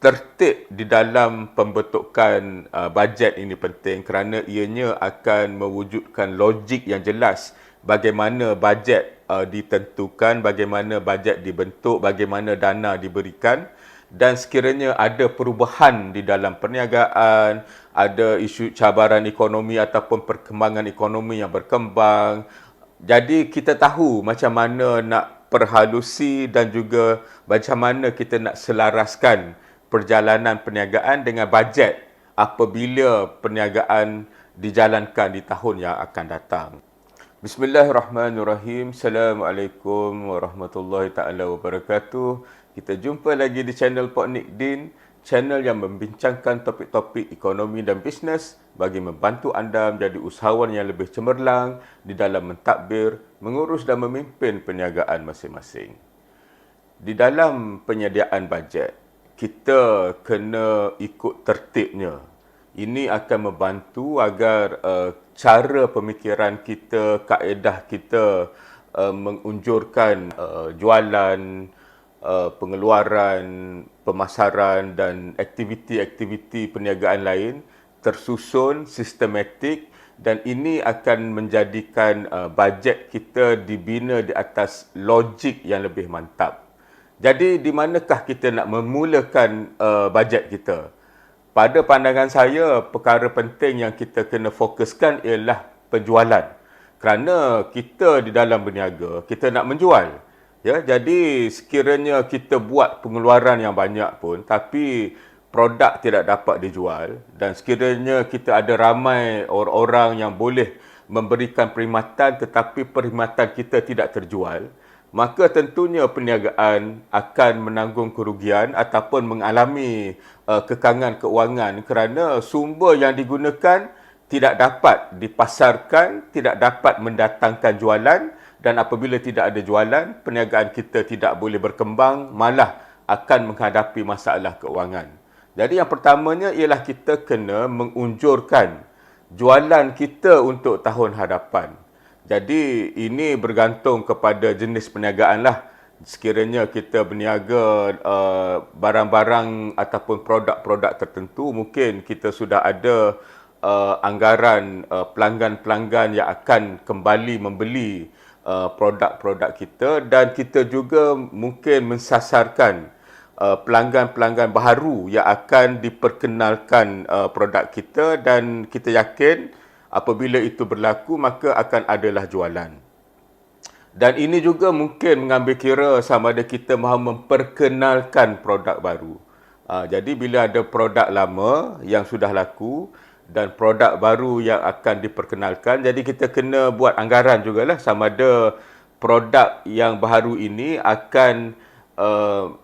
tertib di dalam pembentukan bajet ini penting kerana ianya akan mewujudkan logik yang jelas bagaimana bajet ditentukan, bagaimana bajet dibentuk, bagaimana dana diberikan, dan sekiranya ada perubahan di dalam perniagaan, ada isu cabaran ekonomi ataupun perkembangan ekonomi yang berkembang. Jadi kita tahu macam mana nak perhalusi dan juga macam mana kita nak selaraskan perjalanan perniagaan dengan bajet apabila perniagaan dijalankan di tahun yang akan datang. Bismillahirrahmanirrahim. Assalamualaikum warahmatullahi taala wabarakatuh. Kita jumpa lagi di channel Pak Nick Din, channel yang membincangkan topik-topik ekonomi dan bisnes bagi membantu anda menjadi usahawan yang lebih cemerlang di dalam mentadbir, mengurus dan memimpin perniagaan masing-masing. Di dalam penyediaan bajet, kita kena ikut tertibnya. Ini akan membantu agar cara pemikiran kita, kaedah kita mengunjurkan jualan, pengeluaran, pemasaran dan aktiviti-aktiviti perniagaan lain tersusun, sistematik, dan ini akan menjadikan bajet kita dibina di atas logik yang lebih mantap. Jadi di manakah kita nak memulakan bajet kita? Pada pandangan saya, perkara penting yang kita kena fokuskan ialah penjualan. Kerana kita di dalam berniaga, kita nak menjual. Ya, jadi sekiranya kita buat pengeluaran yang banyak pun, tapi produk tidak dapat dijual, dan sekiranya kita ada ramai orang-orang yang boleh memberikan perkhidmatan tetapi perkhidmatan kita tidak terjual, maka tentunya perniagaan akan menanggung kerugian ataupun mengalami kekangan keuangan kerana sumber yang digunakan tidak dapat dipasarkan, tidak dapat mendatangkan jualan, dan apabila tidak ada jualan, perniagaan kita tidak boleh berkembang, malah akan menghadapi masalah keuangan. Jadi yang pertamanya ialah kita kena mengunjurkan jualan kita untuk tahun hadapan. Jadi ini bergantung kepada jenis perniagaan lah. Sekiranya kita berniaga barang-barang ataupun produk-produk tertentu, mungkin kita sudah ada anggaran pelanggan-pelanggan yang akan kembali membeli produk-produk kita, dan kita juga mungkin mensasarkan pelanggan-pelanggan baru yang akan diperkenalkan produk kita, dan kita yakin apabila itu berlaku, maka akan adalah jualan. Dan ini juga mungkin mengambil kira sama ada kita mahu memperkenalkan produk baru. Jadi bila ada produk lama yang sudah laku dan produk baru yang akan diperkenalkan, jadi kita kena buat anggaran jugalah sama ada produk yang baru ini akan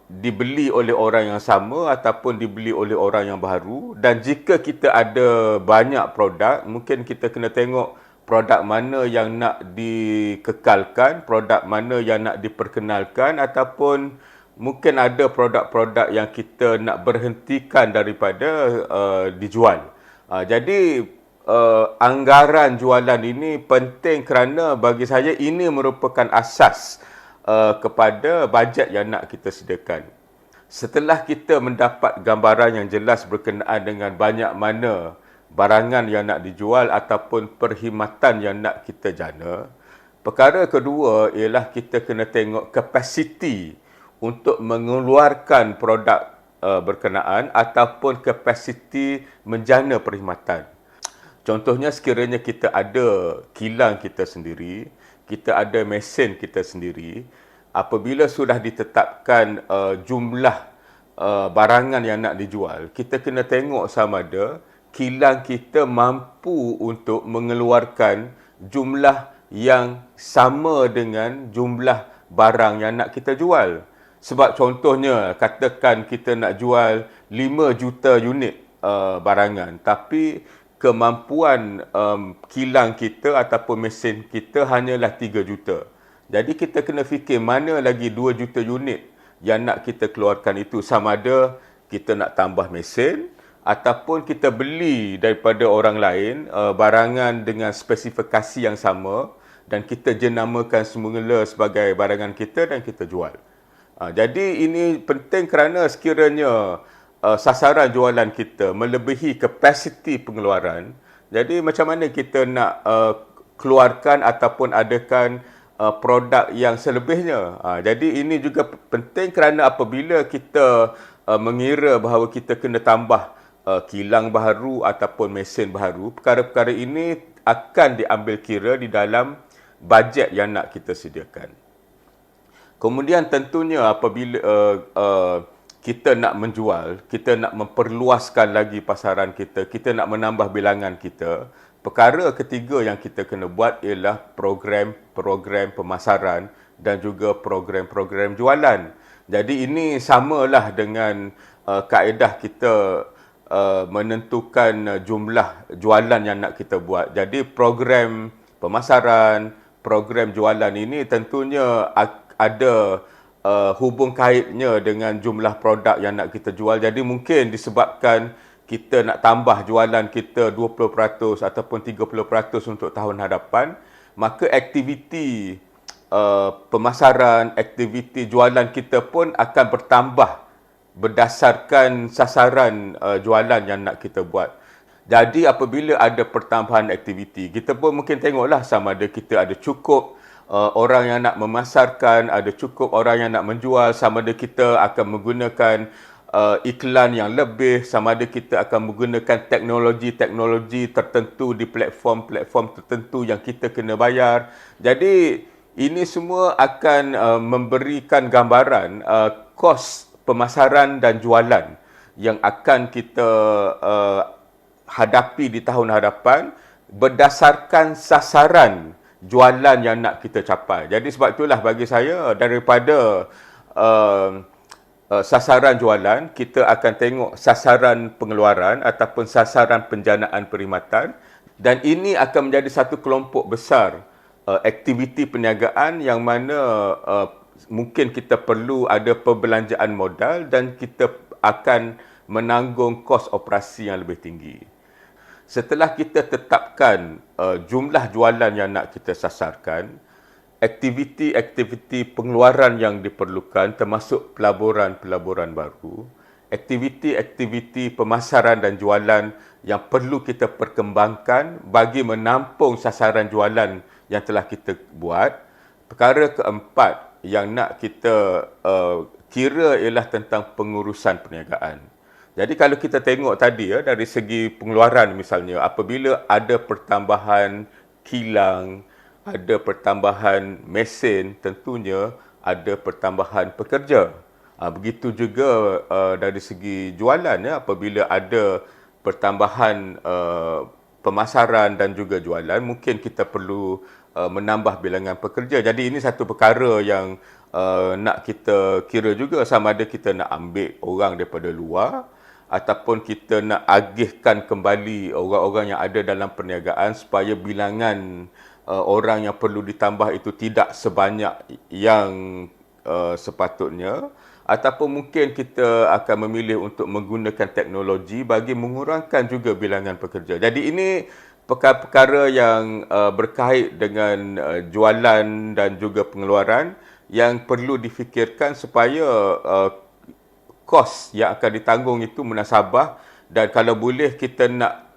dibeli oleh orang yang sama ataupun dibeli oleh orang yang baru. Dan jika kita ada banyak produk, mungkin kita kena tengok produk mana yang nak dikekalkan, produk mana yang nak diperkenalkan, ataupun mungkin ada produk-produk yang kita nak berhentikan daripada dijual. Jadi anggaran jualan ini penting kerana bagi saya ini merupakan asas kepada bajet yang nak kita sediakan. Setelah kita mendapat gambaran yang jelas berkenaan dengan banyak mana barangan yang nak dijual ataupun perkhidmatan yang nak kita jana, perkara kedua ialah kita kena tengok kapasiti untuk mengeluarkan produk berkenaan ataupun kapasiti menjana perkhidmatan. Contohnya sekiranya kita ada kilang kita sendiri, kita ada mesin kita sendiri, apabila sudah ditetapkan jumlah barangan yang nak dijual, kita kena tengok sama ada kilang kita mampu untuk mengeluarkan jumlah yang sama dengan jumlah barang yang nak kita jual. Sebab contohnya, katakan kita nak jual 5 juta unit barangan, tapi kemampuan kilang kita ataupun mesin kita hanyalah 3 juta. Jadi kita kena fikir mana lagi 2 juta unit yang nak kita keluarkan itu, sama ada kita nak tambah mesin ataupun kita beli daripada orang lain barangan dengan spesifikasi yang sama dan kita jenamakan semula sebagai barangan kita dan kita jual. Jadi ini penting kerana sekiranya sasaran jualan kita melebihi kapasiti pengeluaran, jadi macam mana kita nak keluarkan ataupun adakan produk yang selebihnya. Jadi ini juga penting kerana apabila kita mengira bahawa kita kena tambah kilang baharu ataupun mesin baharu, perkara-perkara ini akan diambil kira di dalam bajet yang nak kita sediakan. Kemudian tentunya apabila kita nak menjual, kita nak memperluaskan lagi pasaran kita, kita nak menambah bilangan kita, perkara ketiga yang kita kena buat ialah program-program pemasaran dan juga program-program jualan. Jadi ini samalah dengan kaedah kita menentukan jumlah jualan yang nak kita buat. Jadi program pemasaran, program jualan ini tentunya ada hubung kaitnya dengan jumlah produk yang nak kita jual. Jadi mungkin disebabkan kita nak tambah jualan kita 20% ataupun 30% untuk tahun hadapan, maka aktiviti pemasaran, aktiviti jualan kita pun akan bertambah berdasarkan sasaran jualan yang nak kita buat. Jadi apabila ada pertambahan aktiviti, kita pun mungkin tengoklah sama ada kita ada cukup orang yang nak memasarkan, ada cukup orang yang nak menjual, sama ada kita akan menggunakan iklan yang lebih, sama ada kita akan menggunakan teknologi-teknologi tertentu di platform-platform tertentu yang kita kena bayar. Jadi ini semua akan memberikan gambaran kos pemasaran dan jualan yang akan kita hadapi di tahun hadapan berdasarkan sasaran jualan yang nak kita capai. Jadi sebab itulah bagi saya daripada sasaran jualan, kita akan tengok sasaran pengeluaran ataupun sasaran penjanaan perkhidmatan, dan ini akan menjadi satu kelompok besar aktiviti perniagaan yang mana mungkin kita perlu ada perbelanjaan modal dan kita akan menanggung kos operasi yang lebih tinggi. Setelah kita tetapkan jumlah jualan yang nak kita sasarkan, aktiviti-aktiviti pengeluaran yang diperlukan termasuk pelaburan-pelaburan baru, aktiviti-aktiviti pemasaran dan jualan yang perlu kita perkembangkan bagi menampung sasaran jualan yang telah kita buat. Perkara keempat yang nak kita kira ialah tentang pengurusan perniagaan. Jadi kalau kita tengok tadi dari segi pengeluaran misalnya, apabila ada pertambahan kilang, ada pertambahan mesin, tentunya ada pertambahan pekerja. Begitu juga dari segi jualan, apabila ada pertambahan pemasaran dan juga jualan, mungkin kita perlu menambah bilangan pekerja. Jadi ini satu perkara yang nak kita kira juga, sama ada kita nak ambil orang daripada luar ataupun kita nak agihkan kembali orang-orang yang ada dalam perniagaan supaya bilangan orang yang perlu ditambah itu tidak sebanyak yang sepatutnya, ataupun mungkin kita akan memilih untuk menggunakan teknologi bagi mengurangkan juga bilangan pekerja. Jadi ini perkara-perkara yang berkait dengan jualan dan juga pengeluaran yang perlu difikirkan supaya kos yang akan ditanggung itu munasabah, dan kalau boleh kita nak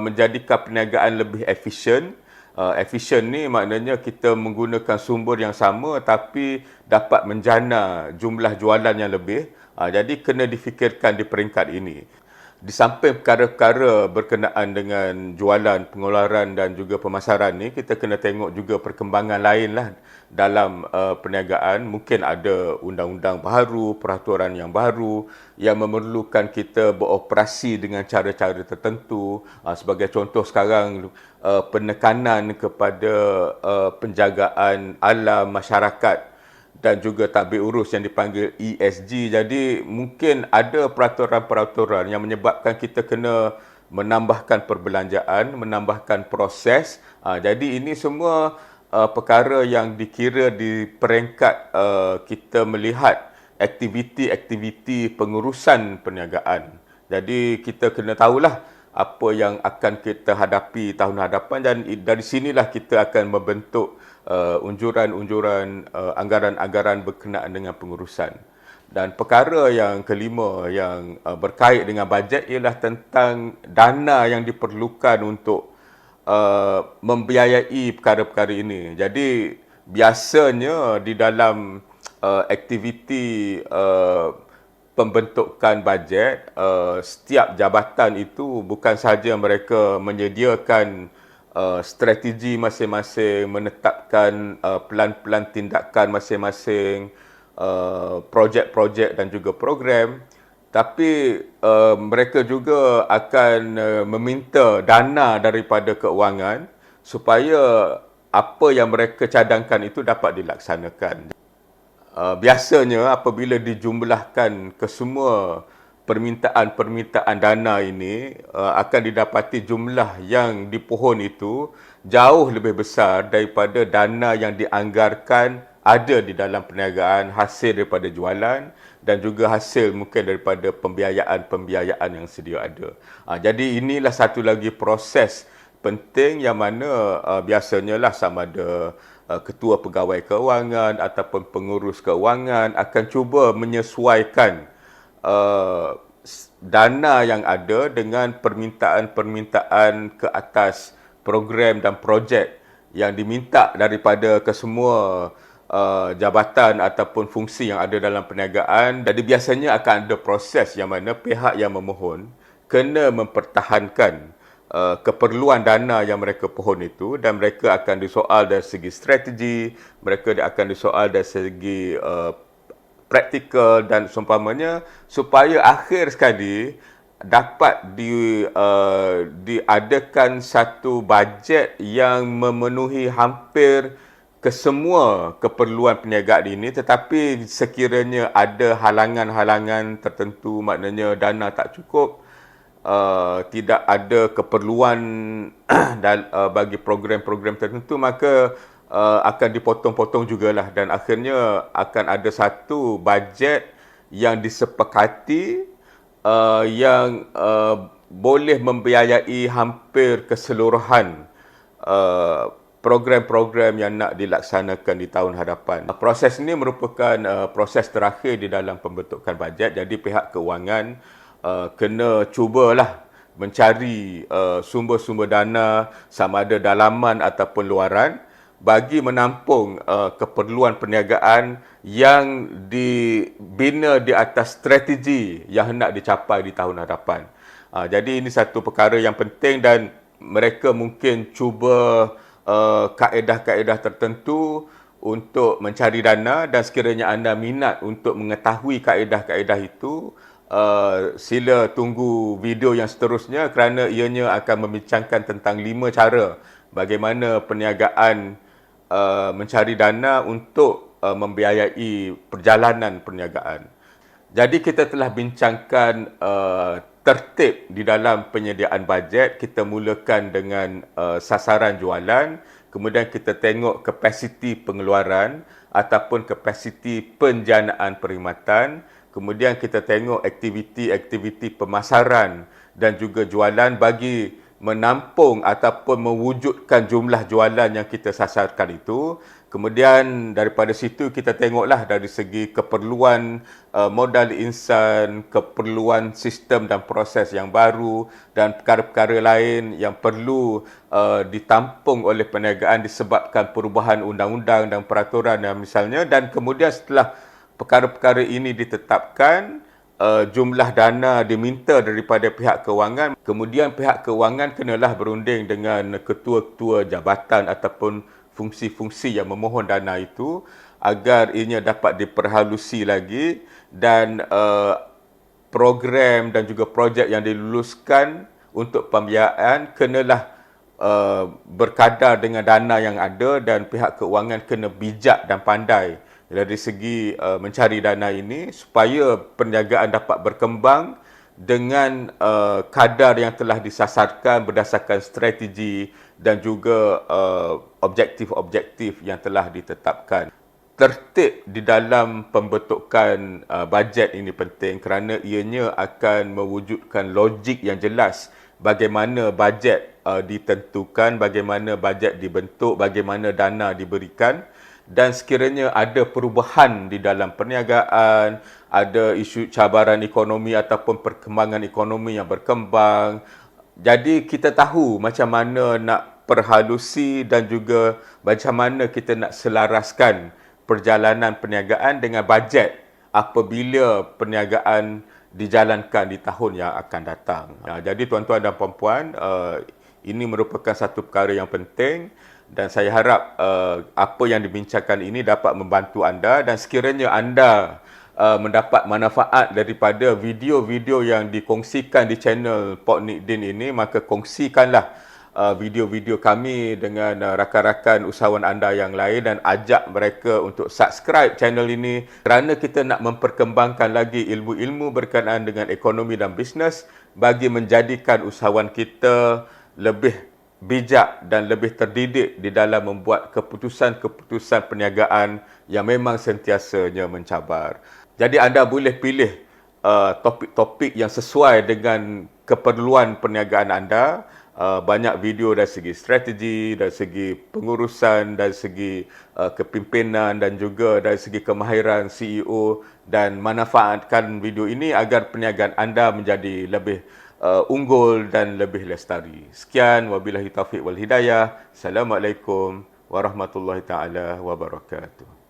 menjadikan perniagaan lebih efisien. Efisien ni maknanya kita menggunakan sumber yang sama tapi dapat menjana jumlah jualan yang lebih. Jadi kena difikirkan di peringkat ini. Di samping perkara-perkara berkenaan dengan jualan, pengeluaran dan juga pemasaran ni, kita kena tengok juga perkembangan lain lah dalam perniagaan. Mungkin ada undang-undang baru, peraturan yang baru yang memerlukan kita beroperasi dengan cara-cara tertentu. Sebagai contoh sekarang, penekanan kepada penjagaan alam masyarakat dan juga tadbir urus yang dipanggil ESG. Jadi mungkin ada peraturan-peraturan yang menyebabkan kita kena menambahkan perbelanjaan, menambahkan proses. Jadi ini semua perkara yang dikira di peringkat kita melihat aktiviti-aktiviti pengurusan perniagaan. Jadi kita kena tahulah apa yang akan kita hadapi tahun hadapan, dan dari sinilah kita akan membentuk unjuran-unjuran anggaran-anggaran berkenaan dengan pengurusan. Dan perkara yang kelima yang berkait dengan bajet ialah tentang dana yang diperlukan untuk membiayai perkara-perkara ini. Jadi biasanya di dalam aktiviti pembentukan bajet, setiap jabatan itu bukan sahaja mereka menyediakan strategi masing-masing, menetapkan pelan-pelan tindakan masing-masing, projek-projek dan juga program, tapi mereka juga akan meminta dana daripada keuangan supaya apa yang mereka cadangkan itu dapat dilaksanakan. Biasanya apabila dijumlahkan ke semua permintaan-permintaan dana ini, akan didapati jumlah yang dipohon itu jauh lebih besar daripada dana yang dianggarkan ada di dalam perniagaan, hasil daripada jualan dan juga hasil mungkin daripada pembiayaan-pembiayaan yang sedia ada. Jadi inilah satu lagi proses penting yang mana biasanya lah sama ada ketua pegawai keuangan ataupun pengurus keuangan akan cuba menyesuaikan dana yang ada dengan permintaan-permintaan ke atas program dan projek yang diminta daripada kesemua jabatan ataupun fungsi yang ada dalam perniagaan. Jadi biasanya akan ada proses yang mana pihak yang memohon kena mempertahankan keperluan dana yang mereka pohon itu, dan mereka akan disoal dari segi strategi, mereka akan disoal dari segi praktikal dan seumpamanya, supaya akhir sekali dapat diadakan satu bajet yang memenuhi hampir kesemua keperluan perniagaan ini, tetapi sekiranya ada halangan-halangan tertentu, maknanya dana tak cukup, tidak ada keperluan bagi program-program tertentu, maka akan dipotong-potong jugalah, dan akhirnya akan ada satu bajet yang disepakati yang boleh membiayai hampir keseluruhan program-program yang nak dilaksanakan di tahun hadapan. Proses ini merupakan proses terakhir di dalam pembentukan bajet. Jadi pihak keuangan kena cubalah mencari sumber-sumber dana, sama ada dalaman ataupun luaran, bagi menampung keperluan perniagaan yang dibina di atas strategi yang hendak dicapai di tahun hadapan. Jadi ini satu perkara yang penting, dan mereka mungkin cuba kaedah-kaedah tertentu untuk mencari dana, dan sekiranya anda minat untuk mengetahui kaedah-kaedah itu, sila tunggu video yang seterusnya, kerana ianya akan membincangkan tentang 5 cara bagaimana perniagaan mencari dana untuk membiayai perjalanan perniagaan. Jadi kita telah bincangkan tertib di dalam penyediaan bajet. Kita mulakan dengan sasaran jualan, kemudian kita tengok kapasiti pengeluaran ataupun kapasiti penjanaan perkhidmatan, kemudian kita tengok aktiviti-aktiviti pemasaran dan juga jualan bagi menampung ataupun mewujudkan jumlah jualan yang kita sasarkan itu. Kemudian daripada situ kita tengoklah dari segi keperluan modal insan, keperluan sistem dan proses yang baru, dan perkara-perkara lain yang perlu ditampung oleh perniagaan disebabkan perubahan undang-undang dan peraturan yang misalnya. Dan kemudian setelah perkara-perkara ini ditetapkan, jumlah dana diminta daripada pihak kewangan. Kemudian pihak kewangan kenalah berunding dengan ketua-ketua jabatan ataupun fungsi-fungsi yang memohon dana itu agar ianya dapat diperhalusi lagi, dan program dan juga projek yang diluluskan untuk pembiayaan kenalah berkadar dengan dana yang ada, dan pihak kewangan kena bijak dan pandai dari segi mencari dana ini supaya perniagaan dapat berkembang dengan kadar yang telah disasarkan berdasarkan strategi dan juga objektif-objektif yang telah ditetapkan. Tertib di dalam pembentukan bajet ini penting kerana ianya akan mewujudkan logik yang jelas bagaimana bajet ditentukan, bagaimana bajet dibentuk, bagaimana dana diberikan. dan sekiranya ada perubahan di dalam perniagaan, ada isu cabaran ekonomi ataupun perkembangan ekonomi yang berkembang. Jadi kita tahu macam mana nak perhalusi dan juga macam mana kita nak selaraskan perjalanan perniagaan dengan bajet apabila perniagaan dijalankan di tahun yang akan datang. Jadi tuan-tuan dan puan-puan, ini merupakan satu perkara yang penting dan saya harap apa yang dibincangkan ini dapat membantu anda, dan sekiranya anda mendapat manfaat daripada video-video yang dikongsikan di channel Pok Nikdin ini, maka kongsikanlah video-video kami dengan rakan-rakan usahawan anda yang lain dan ajak mereka untuk subscribe channel ini kerana kita nak memperkembangkan lagi ilmu-ilmu berkenaan dengan ekonomi dan bisnes bagi menjadikan usahawan kita lebih bijak dan lebih terdidik di dalam membuat keputusan-keputusan perniagaan yang memang sentiasanya mencabar. Jadi anda boleh pilih topik-topik yang sesuai dengan keperluan perniagaan anda. Banyak video dari segi strategi, dari segi pengurusan, dari segi kepimpinan dan juga dari segi kemahiran CEO, dan manfaatkan video ini agar perniagaan anda menjadi lebih unggul dan lebih lestari. Sekian, wabillahi taufiq wal hidayah. Assalamualaikum warahmatullahi taala wabarakatuh.